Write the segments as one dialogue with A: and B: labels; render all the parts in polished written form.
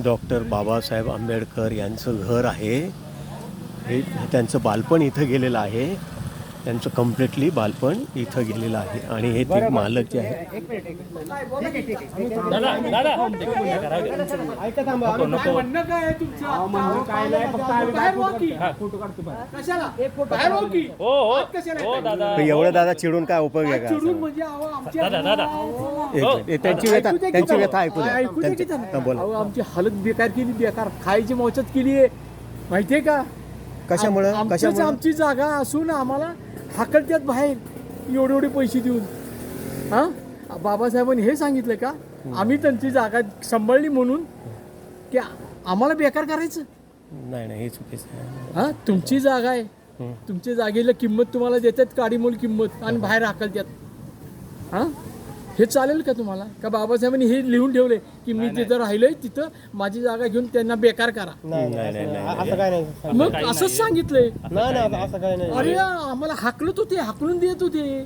A: Doctor Babasaheb Ambedkar यांचं घर आहे. हे त्यांचं बालपण इथं गेलेलं आहे. त्यांचं कम्प्लिटली बालपण इथं गेलेलं आहे. आणि हे ते मालक जे आहे एवढं दादा चिडून काय उपयोग आहे का? त्यांची व्यथा ऐकू द्या. बोला.
B: आमची हालत बेकार केली, बेकार खायची मोचत केली आहे माहितीये का?
A: कशामुळे?
B: आमची जागा असून आम्हाला हाकलत्यात बाहेर एवढे पैसे देऊन. हा, बाबासाहेबांनी हे सांगितलं का आम्ही त्यांची जागा सांभाळली म्हणून की आम्हाला बेकार करायचं?
A: नाही हे चुकीचं आहे.
B: हा, तुमची जागा आहे, तुमच्या जागेला किंमत तुम्हाला देतात, काडीमोल किंमत, आणि बाहेर हाकलत्यात. हा, हे चालेल का तुम्हाला? का बाबासाहेबांनी हे लिहून ठेवले की मी तिथं राहिलोय, तिथं माझी जागा घेऊन त्यांना बेकार करा?
C: असं काय नाही.
B: मग असंच सांगितलंय.
C: नाही असं काय नाही.
B: अरे आम्हाला हाकलत होते, हाकलून देत होते.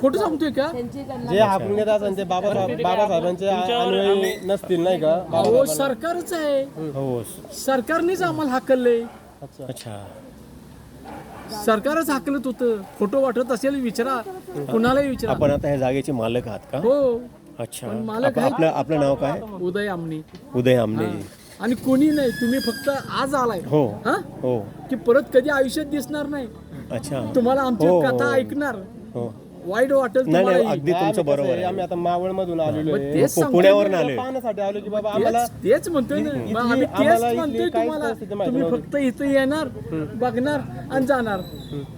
B: खोटं सांगतोय का?
C: जे हाकून घेत असेल ते बाबासाहेबांचे अनुयायी नसतील नाही का?
B: अहो, सरकारच आहे,
A: हो.
B: सरकारनेच आम्हाला हाकललंय.
A: अच्छा.
B: सरकारच हाकलत होतं. खोटं वाटत असेल विचारा, कुणालाही विचारा.
A: आपण आता ह्या जागेचे मालक आहात का?
B: हो.
A: अच्छा.
B: पण मालक आहे.
A: आपलं नाव काय?
B: उदय आमने.
A: उदय आमने.
B: आणि कोणी नाही, तुम्ही फक्त आज आलाय.
A: हो
B: हा,
A: हो.
B: की परत कधी आयुष्यात दिसणार नाही.
A: अच्छा.
B: तुम्हाला आमची
A: हो,
B: कथा
A: हो.
B: ऐकणार,
A: हो.
B: वाईट वाटेल
A: नाही
B: तुम्हाला.
A: अगदी तुमचं बरोबर आहे.
C: आम्ही आता मावळ मधून आलेलो
B: मग
C: आहे,
B: तेच सांगतोय
A: पुण्यावरून
B: मी.
A: आले.
C: पाहण्यासाठी आलो की बाबा आम्हाला
B: तेच म्हणतोय ना. मग आम्ही
C: आम्हाला
B: तेच
C: इथली
B: म्हणतोय
C: काहीच
B: तुम्हाला.
C: परिस्थिती माहिती
B: तुम्ही
C: नव्हती.
B: फक्त इथं येणार, बघणार आणि जाणार.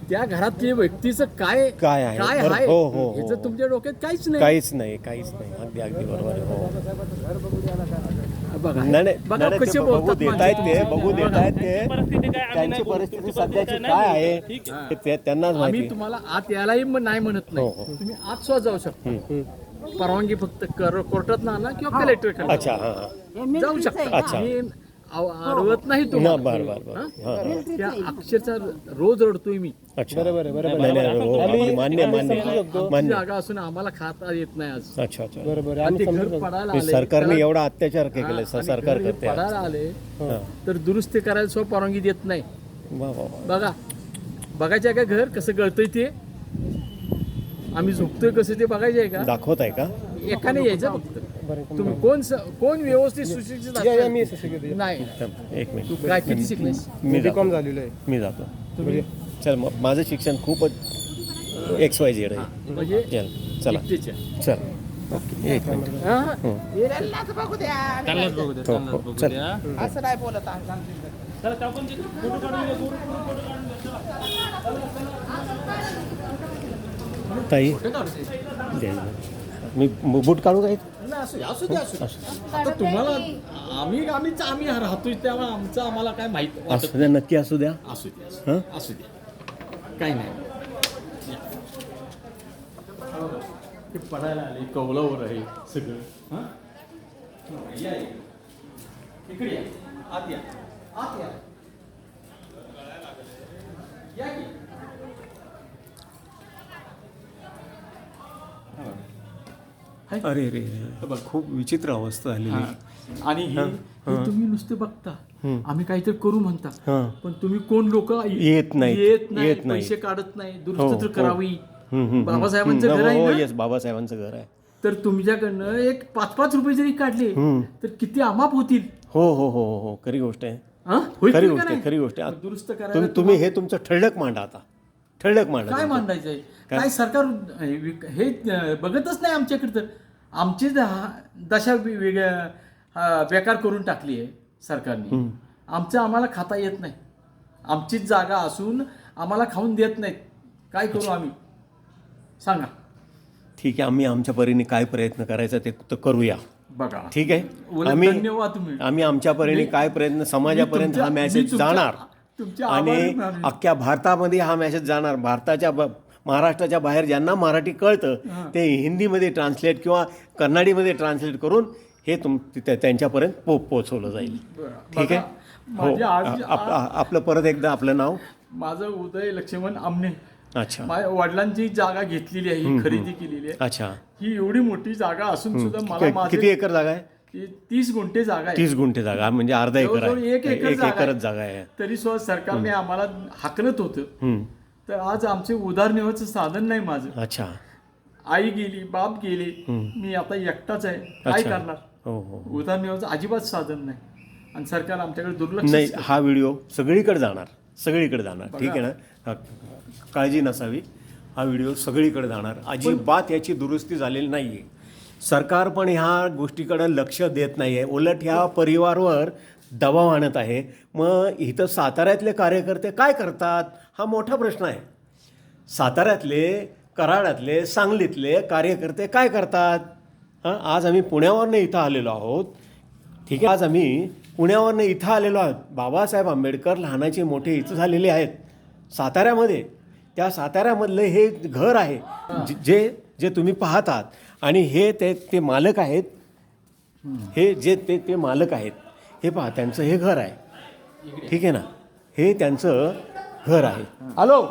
B: त्या घरातल्या व्यक्तीचं काय
A: आहे?
B: काय आहे
A: हो, हो, हो.
B: ह्याचं तुमच्या डोक्यात काहीच नाही.
A: काहीच नाही. अगदी बरोबर आहे. हो.
B: बघा
A: नाही
B: बघा
A: ते
B: कसे
A: बघू
B: बोलतात
A: देतायत
B: माणसं.
A: ते, बघू देतायत ते. त्यांची परिस्थिती सध्याची काय आहे ते त्यांनाच
B: आम्ही
A: माहिती.
B: तुम्हाला आत यायलाही नाही म्हणत नाही.
A: हो.
B: तुम्ही आत सुद्धा जाऊ शकता. परवानगी फक्त कोर्टात ना आणा किंवा कलेक्टर
A: अच्छा. हा.
B: जाऊ शकता.
A: अच्छा.
B: आम्ही अडवत नाही
A: ना,
B: तुम्हाला.
A: बरं. हा.
B: त्या अक्षरशः रोज रडतोय मी.
A: अच्छा.
C: बरोबर
A: नाही, हो.
C: आम्ही
A: मान्य
B: आमची जागा असून आम्हाला खाता येत नाही आज.
A: अच्छा.
C: बरोबर
B: आणि ते घर पडायला आले.
A: सरकारने एवढा अत्याचार केला.
B: आणि
A: सरकार
B: घर हे
A: करते.
B: पडायला आले
A: हा.
B: तर दुरुस्ती करायला सुद्धा परवानगी देत नाही.
A: वा, वा, वा.
B: बघा, बघायचं आहे का घर कसं गळतंय ते? आम्ही झोपतोय कसं ते बघायचं आहे का?
A: दाखवत आहे का?
B: एकाने यायचं फक्त. तुम्ही कोण व्यवस्थित सुशिक्षित असेल?
C: मी शिकत
B: नाही.
A: एक मिनिट.
B: तू काय किती शिकलेस?
A: मी
C: बीकॉम
A: जातो.
C: झालेलो आहे.
A: मी जातो.
B: तुम्ही
A: चल माझं शिक्षण खूपच XYZ आहे.
B: म्हणजे
A: चला
B: एकटेच आहे.
A: चल. एक मिनिट.
B: हा?
D: त्यांनाच बघू द्या.
B: त्यांनाच बघू द्या.
A: हो, चल.
D: असं नाही बोलत आहे.
A: ताई मी बूट काढू काय?
B: नाही, असू द्या. आता तुम्हाला आम्ही राहतोय त्यामुळे आमचं आम्हाला काय माहित वाटत
A: असू द्या, नक्की असू द्या.
B: असू द्या.
A: हं?
B: असू द्या, काही नाही. ते पडायला आले, कौलावर आहे सगळं. हं? या. इकडे या. आत या. या की.
A: अरे रे, खूप विचित्र अवस्था झालेली.
B: आणि हे तुम्ही नुसते बघता, आम्ही काहीतरी करू म्हणता,
A: हं.
B: पण तुम्ही कोण लोक
A: येत नाहीत.
B: पैसे काढत नाही,
A: हो,
B: दुरुस्त तर
A: हो.
B: करावी. बाबासाहेबांचं घर आहे ना?
A: येस, बाबासाहेबांचं घर आहे.
B: तर तुमच्याकडनं एक 5-5 रुपये जरी काढले तर किती अमाप होतील.
A: हो. खरी गोष्ट आहे.
B: हं? होईल
A: खरी
B: का
A: गोष्ट आहे.
B: नाही?
A: खरी गोष्ट आहे.
B: दुरुस्त करायला
A: तुम्ही हे तुमचं ठळक मांडा आता. ठळक मांडा.
B: काय मांडायचंय? काय सरकार हे बघतच नाही आमच्याकडे. तर आमची दशा वेगळ्या बेकार करून टाकली आहे सरकारने. आम्हाला खाता येत नाही. आमचीच जागा असून आम्हाला खाऊन देत नाहीत. काय करू आम्ही? सांगा.
A: ठीक आहे, आम्ही आमच्या परीने काय प्रयत्न करायचा ते तर करूया.
B: बघा,
A: ठीक आहे.
B: धन्यवाद. तुम्ही
A: आम्ही आमच्या परीने काय प्रयत्न, समाजापर्यंत हा मेसेज जाणार आणि अख्ख्या भारतामध्ये हा मेसेज जाणार. महाराष्ट्राच्या बाहेर ज्यांना मराठी कळतं ते हिंदीमध्ये ट्रान्सलेट किंवा कन्नडीमध्ये ट्रान्सलेट करून हे त्यांच्यापर्यंत पोहोचवलं जाईल. ठीक आहे. हो. आपलं परत एकदा आपलं नाव?
B: माझं उदय लक्ष्मण आमने.
A: अच्छा.
B: माझ्या वडिलांची जागा घेतलेली आहे, ही खरेदी केलेली आहे.
A: अच्छा.
B: ही एवढी मोठी जागा असून सुद्धा मला
A: किती एकर जागा आहे?
B: की 30 गुंठे जागा आहे
A: 30 गुंठे जागा म्हणजे अर्धा एकर
B: जवळजवळ
A: आहे.
B: एक एकर जागा आहे.
A: एकरच जागा आहे.
B: तरी सुद्धा सरकारने आम्हाला हाकलत होतं.
A: हम्म.
B: तर आज आमचे उदरनिर्वाहाचं साधन नाही माझं.
A: अच्छा.
B: आई गेली, बाप गेले, मी आता एकटाच आहे, काय
A: अच्छा.
B: करणार?
A: हो हो.
B: उदरनिर्वाहाचं अजिबात साधन नाही आणि सरकार आमच्याकडे दुर्लक्ष
A: नाही, हा व्हिडिओ सगळीकडे जाणार ठीक आहे ना. काळजी नसावी, हा व्हिडिओ सगळीकडे जाणार. अजिबात याची दुरुस्ती झालेली नाही आहे. सरकार पण ह्या गोष्टीकडे लक्ष देत नाही आहे, उलट ह्या परिवारावर दबाव आणत आहे. मग इथं साताऱ्यातले कार्यकर्ते काय करतात हा मोठा प्रश्न आहे. साताऱ्यातले, कराडातले, सांगलीतले कार्यकर्ते काय करतात? हां, आज आम्ही पुण्यावरनं इथं आलेलो आहोत. ठीक आहे, आज आम्ही पुण्यावरनं इथं आलेलो आहोत. बाबासाहेब आंबेडकर लहानाचे मोठे इथं झालेले आहेत साताऱ्यामध्ये. त्या साताऱ्यामधलं हे घर आहे जे तुम्ही पाहतात आणि हे ते मालक आहेत. हे जे ते मालक आहेत, हे पहा, त्यांचं हे घर आहे. ठीक आहे ना, हे त्यांचं घर आहे. हॅलो,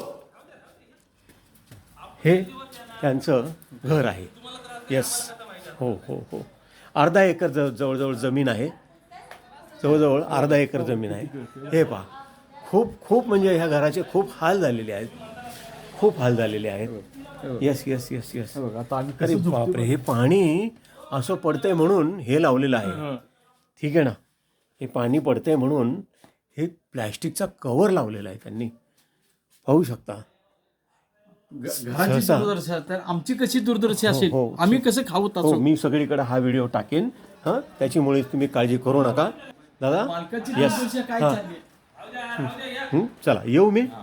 A: हे त्यांचं घर आहे. येस, हो हो हो. अर्धा एकर जवळजवळ जमीन आहे. जवळजवळ अर्धा एकर जमीन आहे. हे पहा, खूप म्हणजे ह्या घराचे खूप हाल झालेले आहेत. खूप हाल झालेले आहेत. Yes yes yes yes. अरे बापरे, हे पाणी असं पडतंय म्हणून हे लावलेलं आहे. ठीक आहे ना, हे पाणी पडतंय म्हणून हे प्लॅस्टिकचा कव्हर लावलेला आहे त्यांनी. पाहू शकता.
B: घराची दुर्दशा. तर आमची कशी दुर्दशा असेल,
A: हो.
B: आम्ही कसं खाऊ
A: हो, मी सगळीकडे हा व्हिडिओ टाकेन. हां, त्याच्यामुळे तुम्ही काळजी करू नका दादा.
B: मालकाची
A: येस,
B: दुर्दशा काय
A: हां.
B: चालली?
A: चला येऊ मी.